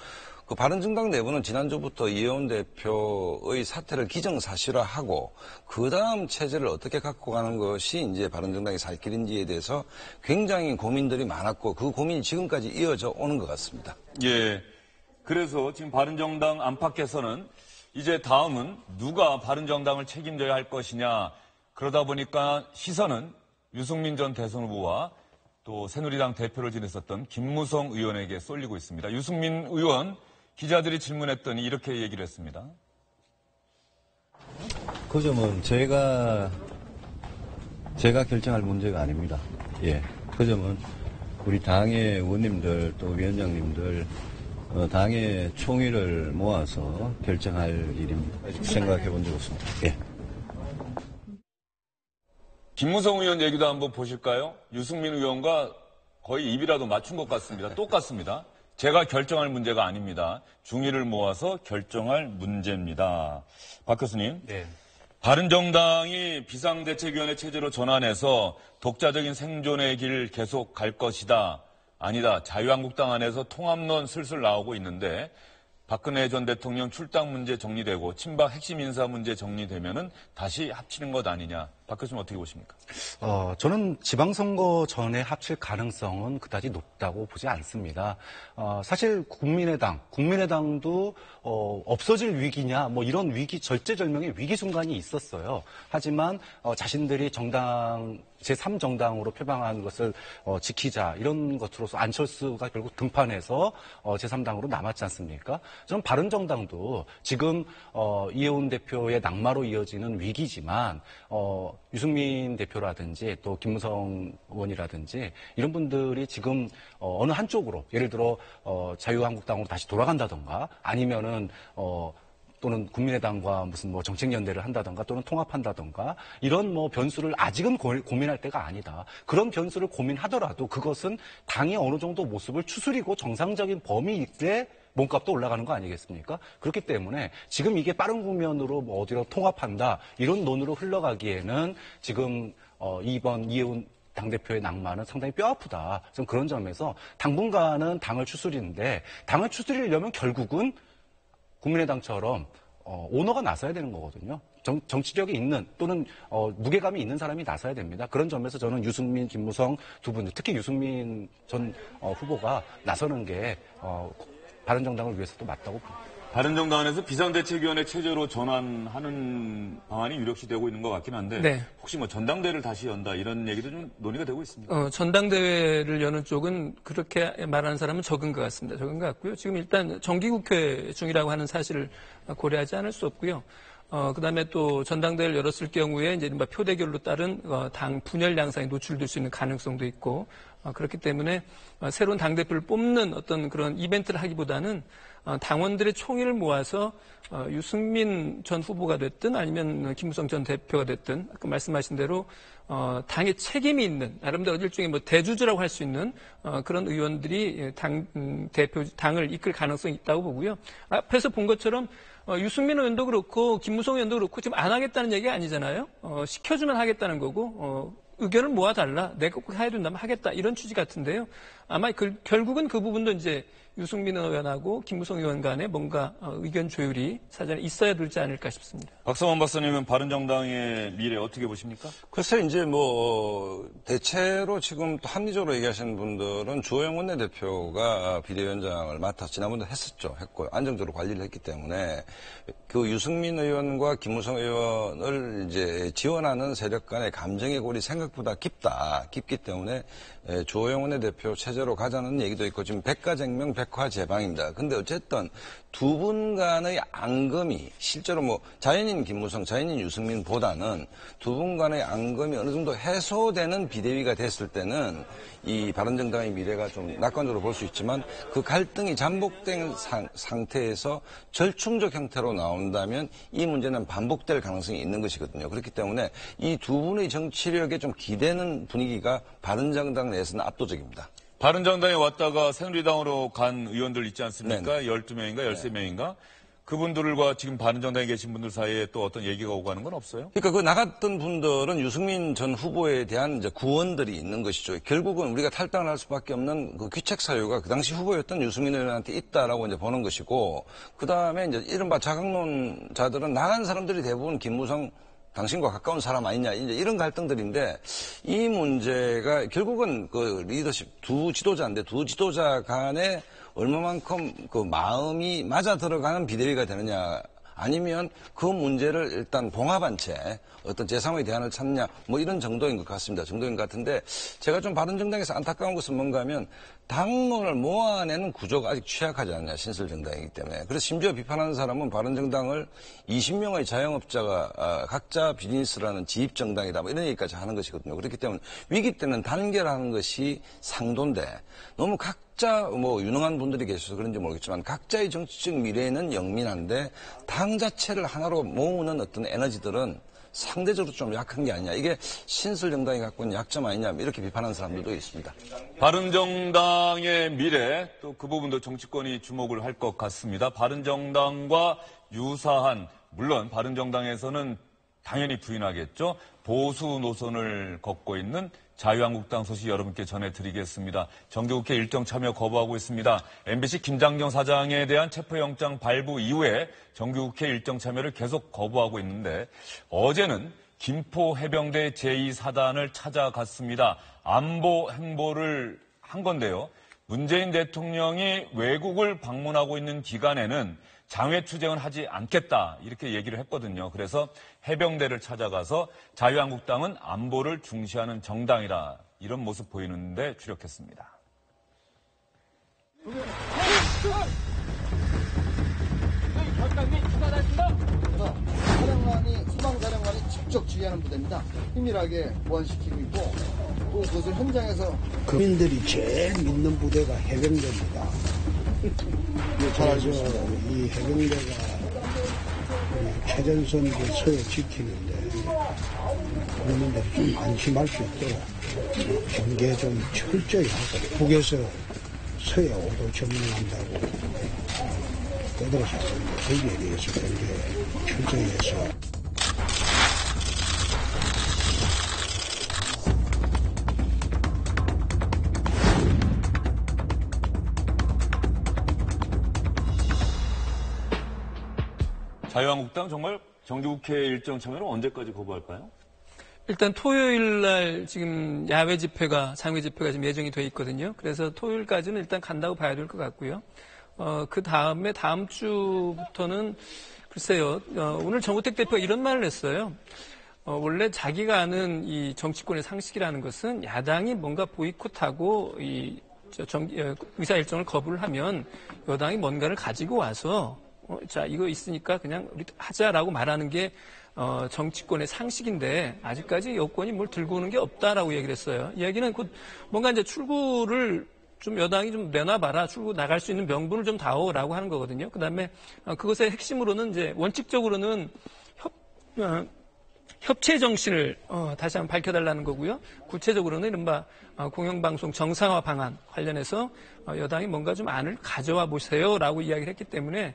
그 바른정당 내부는 지난주부터 이해운 대표의 사퇴를 기정사실화하고 그 다음 체제를 어떻게 갖고 가는 것이 이제 바른정당의 살 길인지에 대해서 굉장히 고민들이 많았고 그 고민이 지금까지 이어져 오는 것 같습니다. 예. 그래서 지금 바른정당 안팎에서는 이제 다음은 누가 바른정당을 책임져야 할 것이냐. 그러다 보니까 시선은 유승민 전 대선 후보와 또 새누리당 대표를 지냈었던 김무성 의원에게 쏠리고 있습니다. 유승민 의원 기자들이 질문했더니 이렇게 얘기를 했습니다. 그 점은 제가 결정할 문제가 아닙니다. 예. 그 점은 우리 당의 의원님들 또 위원장님들 당의 총의를 모아서 결정할 일입니다. 아직 생각해 본 적 없습니다. 예. 김무성 의원 얘기도 한번 보실까요? 유승민 의원과 거의 입이라도 맞춘 것 같습니다. 똑같습니다. 제가 결정할 문제가 아닙니다. 중의를 모아서 결정할 문제입니다. 박 교수님. 네. 바른정당이 비상대책위원회 체제로 전환해서 독자적인 생존의 길 계속 갈 것이다. 아니다. 자유한국당 안에서 통합론 슬슬 나오고 있는데 박근혜 전 대통령 출당 문제 정리되고 친박 핵심 인사 문제 정리되면은 다시 합치는 것 아니냐. 박 교수님 어떻게 보십니까? 저는 지방선거 전에 합칠 가능성은 그다지 높다고 보지 않습니다. 사실 국민의당도 없어질 위기냐, 뭐 이런 위기, 절제절명의 위기 순간이 있었어요. 하지만 자신들이 정당, 제3정당으로 표방한 것을 지키자, 이런 것으로서 안철수가 결국 등판해서 제3당으로 남았지 않습니까? 저는 바른정당도 지금 이해운 대표의 낙마로 이어지는 위기지만 유승민 대표라든지 또 김무성 의원이라든지 이런 분들이 지금 어느 한쪽으로 예를 들어 자유한국당으로 다시 돌아간다던가 아니면은 또는 국민의당과 무슨 뭐 정책연대를 한다던가 또는 통합한다던가 이런 뭐 변수를 아직은 고민할 때가 아니다. 그런 변수를 고민하더라도 그것은 당이 어느 정도 모습을 추스리고 정상적인 범위에 몸값도 올라가는 거 아니겠습니까? 그렇기 때문에 지금 이게 빠른 국면으로 뭐 어디로 통합한다 이런 논으로 흘러가기에는 지금 이번 이해운 당대표의 낭만은 상당히 뼈아프다. 좀 그런 점에서 당분간은 당을 추스리는데 당을 추스리려면 결국은 국민의당처럼 오너가 나서야 되는 거거든요. 정치력이 있는 또는 무게감이 있는 사람이 나서야 됩니다. 그런 점에서 저는 유승민, 김무성 두 분, 특히 유승민 전 후보가 나서는 게 바른정당을 위해서도 맞다고 봅니다. 바른정당에서 비상대책위원회 체제로 전환하는 방안이 유력시되고 있는 것 같긴 한데 네. 혹시 뭐 전당대회를 다시 연다 이런 얘기도 좀 논의가 되고 있습니다. 전당대회를 여는 쪽은 그렇게 말하는 사람은 적은 것 같습니다. 적은 것 같고요. 지금 일단 정기국회 중이라고 하는 사실을 고려하지 않을 수 없고요. 그다음에 또 전당대회를 열었을 경우에 이제 이른바 표대결로 따른 당 분열 양상이 노출될 수 있는 가능성도 있고 그렇기 때문에 새로운 당대표를 뽑는 어떤 그런 이벤트를 하기보다는 당원들의 총의를 모아서 유승민 전 후보가 됐든 아니면 김무성 전 대표가 됐든 아까 말씀하신 대로 당의 책임이 있는 나름대로 일종의 뭐 대주주라고 할 수 있는 그런 의원들이 당을 이끌 가능성이 있다고 보고요. 앞에서 본 것처럼 유승민 의원도 그렇고 김무성 의원도 그렇고 지금 안 하겠다는 얘기가 아니잖아요. 시켜주면 하겠다는 거고 의견을 모아달라. 내가 꼭 해야 된다면 하겠다. 이런 취지 같은데요. 아마 결국은 그 부분도 이제 유승민 의원하고 김무성 의원 간에 뭔가 의견 조율이 사전에 있어야 되지 않을까 싶습니다. 박성원 박사님은 바른정당의 미래 어떻게 보십니까? 글쎄 이제 대체로 지금 또 합리적으로 얘기하시는 분들은 주호영 원내대표가 비대위원장을 맡아서 지난번도 했고요. 안정적으로 관리를 했기 때문에 그 유승민 의원과 김무성 의원을 이제 지원하는 세력 간의 감정의 골이 생각보다 깊기 때문에 주호영 원내대표 체제로 가자는 얘기도 있고 지금 백가쟁명 백화제방입니다. 근데 어쨌든 두 분 간의 앙금이 실제로 자연인 김무성, 자연인 유승민보다는 두 분 간의 앙금이 어느 정도 해소되는 비대위가 됐을 때는 이 바른정당의 미래가 좀 낙관적으로 볼 수 있지만 그 갈등이 잠복된 상태에서 절충적 형태로 나온다면 이 문제는 반복될 가능성이 있는 것이거든요. 그렇기 때문에 이 두 분의 정치력에 좀 기대는 분위기가 바른정당 내에서는 압도적입니다. 바른정당에 왔다가 새누리당으로 간 의원들 있지 않습니까? 네네. 12명인가 13명인가? 그분들과 지금 바른정당에 계신 분들 사이에 또 어떤 얘기가 오고 가는 건 없어요? 그러니까 그 나갔던 분들은 유승민 전 후보에 대한 이제 구원들이 있는 것이죠. 결국은 우리가 탈당을 할 수밖에 없는 그 귀책 사유가 그 당시 후보였던 유승민 의원한테 있다라고 이제 보는 것이고, 그 다음에 이제 이른바 자강론자들은 나간 사람들이 대부분 김무성 당신과 가까운 사람 아니냐, 이제 이런 갈등들인데, 이 문제가 결국은 그 리더십, 두 지도자인데, 두 지도자 간에 얼마만큼 그 마음이 맞아 들어가는 비대위가 되느냐, 아니면 그 문제를 일단 봉합한 채 어떤 제3의 대안을 찾느냐, 이런 정도인 것 같습니다. 정도인 것 같은데, 제가 좀 바른정당에서 안타까운 것은 뭔가 하면, 당론을 모아내는 구조가 아직 취약하지 않냐, 신설정당이기 때문에. 그래서 심지어 비판하는 사람은 바른정당을 20명의 자영업자가 각자 비즈니스라는 지입정당이다, 이런 얘기까지 하는 것이거든요. 그렇기 때문에 위기 때는 단결하는 것이 상도인데, 너무 각자 유능한 분들이 계셔서 그런지 모르겠지만 각자의 정치적 미래는 영민한데 당 자체를 하나로 모으는 어떤 에너지들은 상대적으로 좀 약한 게 아니냐. 이게 신설정당이 갖고 있는 약점 아니냐. 이렇게 비판하는 사람들도 있습니다. 바른정당의 미래, 또 그 부분도 정치권이 주목을 할 것 같습니다. 바른정당과 유사한, 물론 바른정당에서는 당연히 부인하겠죠. 보수 노선을 걷고 있는 자유한국당 소식 여러분께 전해드리겠습니다. 정기국회 일정 참여 거부하고 있습니다. MBC 김장정 사장에 대한 체포영장 발부 이후에 정기국회 일정 참여를 계속 거부하고 있는데 어제는 김포 해병대 제2사단을 찾아갔습니다. 안보 행보를 한 건데요. 문재인 대통령이 외국을 방문하고 있는 기간에는 장외투쟁은 하지 않겠다 이렇게 얘기를 했거든요. 그래서 해병대를 찾아가서 자유한국당은 안보를 중시하는 정당이다 이런 모습 보이는데 주력했습니다. 소방사령관이 직접 지휘하는 부대입니다. 희밀하게 보완시키고 있고 또 그것을 현장에서 국민들이 제일 믿는 부대가 해병대입니다. 잘 알죠. 이 해병대가 최전선 서해 지키는데 국민들이 좀 안심할 수 있도록 경계 좀 철저히 하고 북에서 서해 오도 점령한다고 떠들어졌습니다. 거기에 대해서 경계 철저히 해서 자유한국당 정말 정기국회 일정 참여를 언제까지 거부할까요? 일단 토요일 날 지금 야외 집회가, 장외 집회가 지금 예정이 돼 있거든요. 그래서 토요일까지는 일단 간다고 봐야 될 것 같고요. 그 다음에 다음 주부터는 글쎄요, 오늘 정우택 대표가 이런 말을 했어요. 원래 자기가 아는 이 정치권의 상식이라는 것은 야당이 뭔가 보이콧하고 의사 일정을 거부를 하면 여당이 뭔가를 가지고 와서 자, 이거 있으니까 그냥 우리 하자라고 말하는 게 정치권의 상식인데 아직까지 여권이 뭘 들고 오는 게 없다라고 얘기를 했어요. 이 얘기는 곧 뭔가 이제 출구를 좀 여당이 좀 내놔봐라. 출구 나갈 수 있는 명분을 좀 다오라고 하는 거거든요. 그 다음에 그것의 핵심으로는 이제 원칙적으로는 협치의 정신을 다시 한번 밝혀달라는 거고요. 구체적으로는 이른바 공영방송 정상화 방안 관련해서 여당이 뭔가 좀 안을 가져와 보세요라고 이야기를 했기 때문에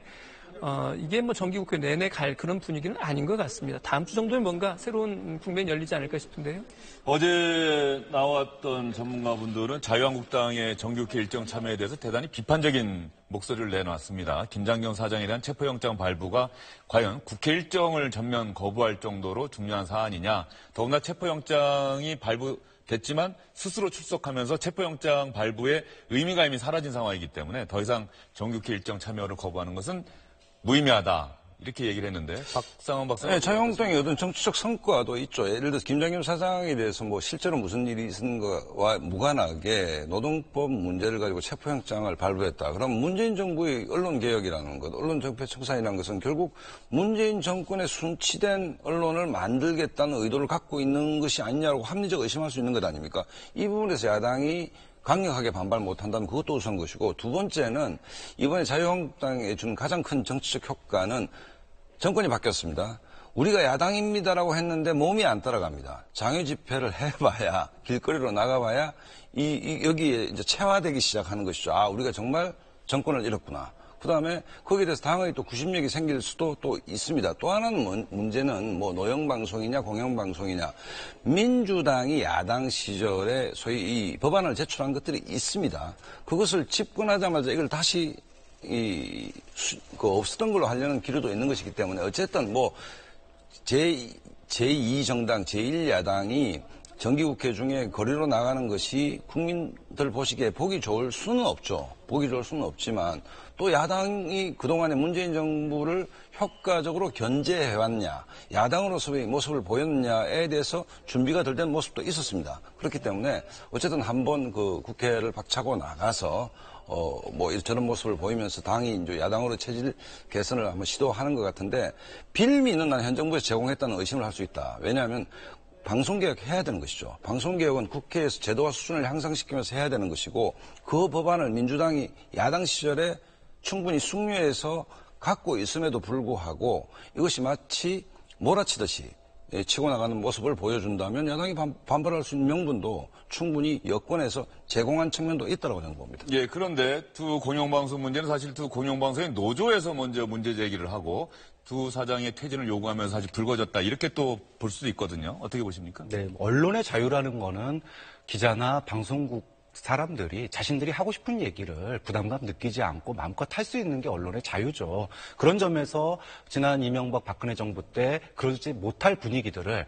이게 뭐 정기국회 내내 갈 그런 분위기는 아닌 것 같습니다. 다음 주 정도에 뭔가 새로운 국면이 열리지 않을까 싶은데요. 어제 나왔던 전문가분들은 자유한국당의 정기국회 일정 참여에 대해서 대단히 비판적인 목소리를 내놨습니다. 김장경 사장에 대한 체포영장 발부가 과연 국회 일정을 전면 거부할 정도로 중요한 사안이냐. 더구나 체포영장이 발부됐지만 스스로 출석하면서 체포영장 발부의 의미가 이미 사라진 상황이기 때문에 더 이상 정기국회 일정 참여를 거부하는 것은 무의미하다. 이렇게 얘기를 했는데 박상원 박사님. 네, 자유한국당의 어떤 정치적 성과도 있죠. 예를 들어서 김장겸 사장에 대해서 뭐 실제로 무슨 일이 있은 거와 무관하게 노동법 문제를 가지고 체포영장을 발부했다. 그럼 문재인 정부의 언론개혁이라는 것, 언론정폐청산이라는 것은 결국 문재인 정권의 순치된 언론을 만들겠다는 의도를 갖고 있는 것이 아니냐고 합리적 의심할 수 있는 것 아닙니까? 이 부분에서 야당이 강력하게 반발 못한다면 그것도 우선 것이고, 두 번째는 이번에 자유한국당에 준 가장 큰 정치적 효과는 정권이 바뀌었습니다. 우리가 야당입니다라고 했는데 몸이 안 따라갑니다. 장외 집회를 해봐야, 길거리로 나가봐야 여기에 이제 체화되기 시작하는 것이죠. 아, 우리가 정말 정권을 잃었구나. 그 다음에 거기에 대해서 당의 또 구심력이 생길 수도 또 있습니다. 또 하나는 문제는 뭐 노영방송이냐 공영방송이냐. 민주당이 야당 시절에 소위 이 법안을 제출한 것들이 있습니다. 그것을 집권하자마자 이걸 다시 없었던 걸로 하려는 기류도 있는 것이기 때문에 어쨌든 뭐 제2정당, 제1야당이 정기국회 중에 거리로 나가는 것이 국민들 보시기에 보기 좋을 수는 없죠. 보기 좋을 수는 없지만 또 야당이 그동안에 문재인 정부를 효과적으로 견제해왔냐, 야당으로서의 모습을 보였느냐에 대해서 준비가 덜 된 모습도 있었습니다. 그렇기 때문에 어쨌든 한번 그 국회를 박차고 나가서 뭐 저런 모습을 보이면서 당이 이제 야당으로 체질 개선을 한번 시도하는 것 같은데 빌미는 난 현 정부에서 제공했다는 의심을 할 수 있다. 왜냐하면 방송개혁 해야 되는 것이죠. 방송개혁은 국회에서 제도와 수준을 향상시키면서 해야 되는 것이고 그 법안을 민주당이 야당 시절에 충분히 숙려해서 갖고 있음에도 불구하고 이것이 마치 몰아치듯이 치고 나가는 모습을 보여준다면 야당이 반발할 수 있는 명분도 충분히 여권에서 제공한 측면도 있다고 저는 봅니다. 예, 그런데 두 공영방송 문제는 사실 두 공영방송의 노조에서 먼저 문제 제기를 하고 두 사장의 퇴진을 요구하면서 사실 불거졌다. 이렇게 또 볼 수도 있거든요. 어떻게 보십니까? 네, 언론의 자유라는 거는 기자나 방송국 사람들이 자신들이 하고 싶은 얘기를 부담감 느끼지 않고 마음껏 할 수 있는 게 언론의 자유죠. 그런 점에서 지난 이명박 박근혜 정부 때 그러지 못할 분위기들을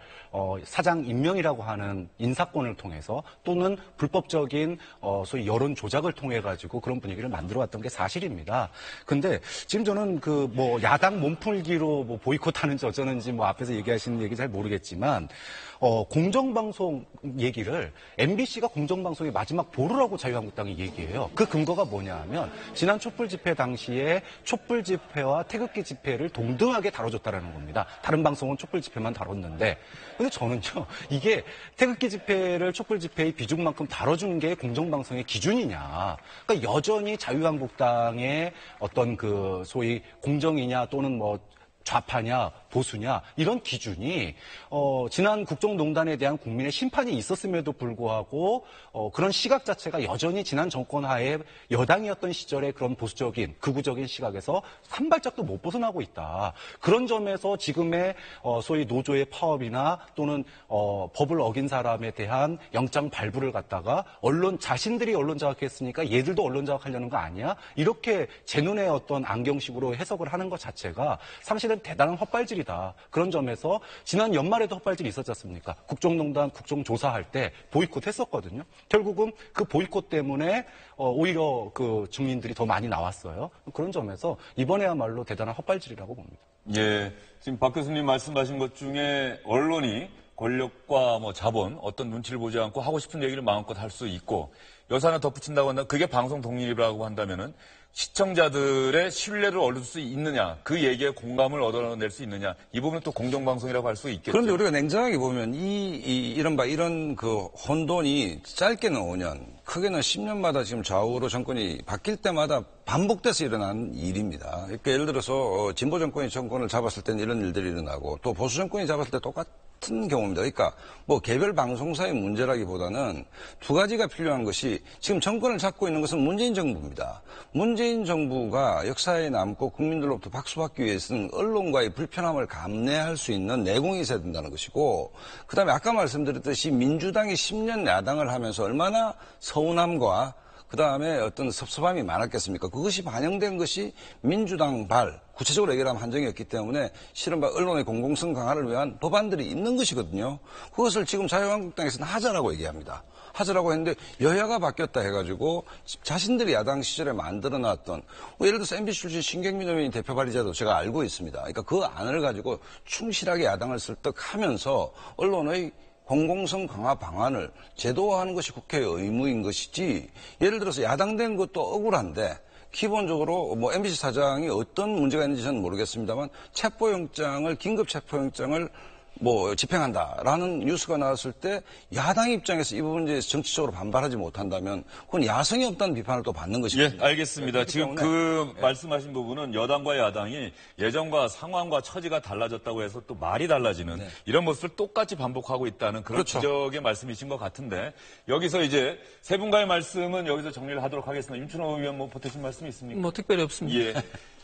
사장 임명이라고 하는 인사권을 통해서 또는 불법적인 소위 여론 조작을 통해 가지고 그런 분위기를 만들어 왔던 게 사실입니다. 근데 지금 저는 그 뭐 야당 몸풀기로 뭐 보이콧하는지 어쩌는지 뭐 앞에서 얘기하시는 얘기 잘 모르겠지만 공정방송 얘기를 MBC가 공정방송의 마지막 보루라고 자유한국당이 얘기해요. 그 근거가 뭐냐 하면 지난 촛불 집회 당시에 촛불 집회와 태극기 집회를 동등하게 다뤄줬다라는 겁니다. 다른 방송은 촛불 집회만 다뤘는데 근데 저는요 이게 태극기 집회를 촛불 집회의 비중만큼 다뤄주는 게 공정방송의 기준이냐. 그러니까 여전히 자유한국당의 어떤 그 소위 공정이냐 또는 뭐 좌파냐 보수냐 이런 기준이 지난 국정농단에 대한 국민의 심판이 있었음에도 불구하고 그런 시각 자체가 여전히 지난 정권 하에 여당이었던 시절의 그런 보수적인 극우적인 시각에서 한 발짝도 못 벗어나고 있다. 그런 점에서 지금의 소위 노조의 파업이나 또는 법을 어긴 사람에 대한 영장 발부를 갖다가 자신들이 언론 자극했으니까 얘들도 언론 자극하려는 거 아니야? 이렇게 제 눈에 어떤 안경식으로 해석을 하는 것 자체가 사실은 대단한 헛발질이다. 그런 점에서 지난 연말에도 헛발질이 있었지 않습니까? 국정농단 국정조사할 때 보이콧 했었거든요. 결국은 그 보이콧 때문에 오히려 그 증인들이 더 많이 나왔어요. 그런 점에서 이번에야말로 대단한 헛발질이라고 봅니다. 예, 지금 박 교수님 말씀하신 것 중에 언론이 권력과 자본 어떤 눈치를 보지 않고 하고 싶은 얘기를 마음껏 할 수 있고 여기서 하나 덧붙인다고 한다면 그게 방송 독립이라고 한다면은 시청자들의 신뢰를 얻을 수 있느냐, 그 얘기에 공감을 얻어낼 수 있느냐, 이 부분은 또 공정방송이라고 할 수 있겠죠. 그런데 우리가 냉정하게 보면 이런 그 혼돈이 짧게는 5년, 크게는 10년마다 지금 좌우로 정권이 바뀔 때마다 반복돼서 일어난 일입니다. 그러니까 예를 들어서 진보 정권이 정권을 잡았을 때는 이런 일들이 일어나고 또 보수 정권이 잡았을 때 똑같은 경우입니다. 그러니까 개별 방송사의 문제라기보다는 두 가지가 필요한 것이 지금 정권을 잡고 있는 것은 문재인 정부입니다. 문재인 정부가 역사에 남고 국민들로부터 박수받기 위해서는 언론과의 불편함을 감내할 수 있는 내공이 있어야 된다는 것이고 그다음에 아까 말씀드렸듯이 민주당이 10년 야당을 하면서 얼마나 서운함과 그다음에 어떤 섭섭함이 많았겠습니까? 그것이 반영된 것이 민주당 구체적으로 얘기하면 한정이었기 때문에 실은 언론의 공공성 강화를 위한 법안들이 있는 것이거든요. 그것을 지금 자유한국당에서는 하자라고 얘기합니다. 하자라고 했는데 여야가 바뀌었다 해가지고 자신들이 야당 시절에 만들어놨던 예를 들어서 MBC 출신 신경민 의원이 대표 발의자도 제가 알고 있습니다. 그러니까 그 안을 가지고 충실하게 야당을 설득하면서 언론의 공공성 강화 방안을 제도화하는 것이 국회의 의무인 것이지 예를 들어서 야당된 것도 억울한데 기본적으로 MBC 사장이 어떤 문제가 있는지 저는 모르겠습니다만 긴급 체포영장을 집행한다라는 뉴스가 나왔을 때 야당 입장에서 이 부분에 정치적으로 반발하지 못한다면 그건 야성이 없다는 비판을 또 받는 것이거든요. 예, 알겠습니다. 지금 말씀하신 부분은 여당과 야당이 예전과 상황과 처지가 달라졌다고 해서 또 말이 달라지는 이런 모습을 똑같이 반복하고 있다는 그런 지적의 말씀이신 것 같은데 여기서 이제 세 분과의 말씀은 여기서 정리를 하도록 하겠습니다. 임춘호 의원 보태신 말씀이 있습니까? 특별히 없습니다. 예.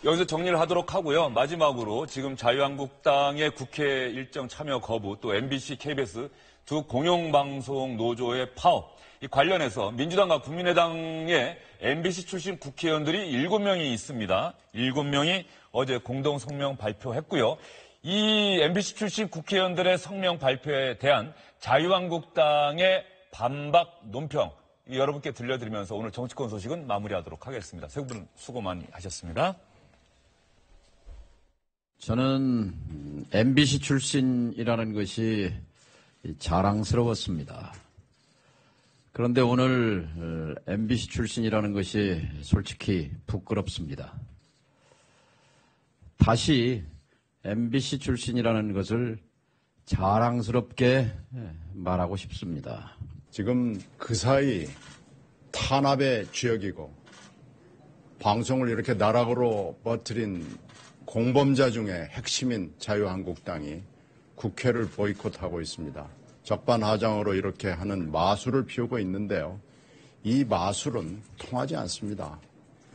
여기서 정리를 하도록 하고요. 마지막으로 지금 자유한국당의 국회 일정 참여 거부, 또 MBC, KBS 두 공영방송 노조의 파업, 이 관련해서 민주당과 국민의당의 MBC 출신 국회의원들이 7명이 있습니다. 7명이 어제 공동 성명 발표했고요. 이 MBC 출신 국회의원들의 성명 발표에 대한 자유한국당의 반박 논평, 여러분께 들려드리면서 오늘 정치권 소식은 마무리하도록 하겠습니다. 세 분 수고 많이 하셨습니다. 저는 MBC 출신이라는 것이 자랑스러웠습니다. 그런데 오늘 MBC 출신이라는 것이 솔직히 부끄럽습니다. 다시 MBC 출신이라는 것을 자랑스럽게 말하고 싶습니다. 지금 그 사이 탄압의 지역이고 방송을 이렇게 나락으로 퍼뜨린 공범자 중에 핵심인 자유한국당이 국회를 보이콧하고 있습니다. 적반하장으로 이렇게 하는 마술을 피우고 있는데요. 이 마술은 통하지 않습니다.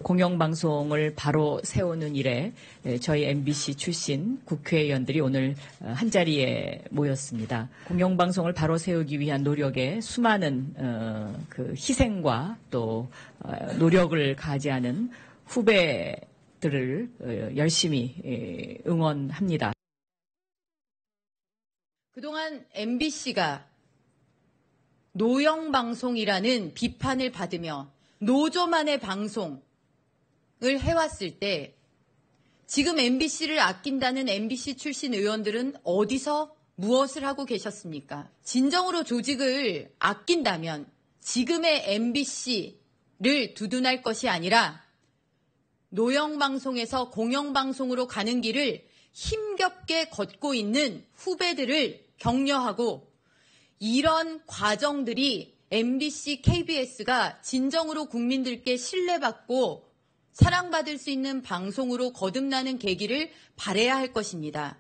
공영방송을 바로 세우는 일에 저희 MBC 출신 국회의원들이 오늘 한자리에 모였습니다. 공영방송을 바로 세우기 위한 노력에 수많은 그 희생과 또 노력을 가지하는 후배들을 열심히 응원합니다. 그동안 MBC가 노영방송이라는 비판을 받으며 노조만의 방송을 해왔을 때 지금 MBC를 아낀다는 MBC 출신 의원들은 어디서 무엇을 하고 계셨습니까? 진정으로 조직을 아낀다면 지금의 MBC를 두둔할 것이 아니라 노영방송에서 공영방송으로 가는 길을 힘겹게 걷고 있는 후배들을 격려하고 이런 과정들이 MBC, KBS가 진정으로 국민들께 신뢰받고 사랑받을 수 있는 방송으로 거듭나는 계기를 바라야 할 것입니다.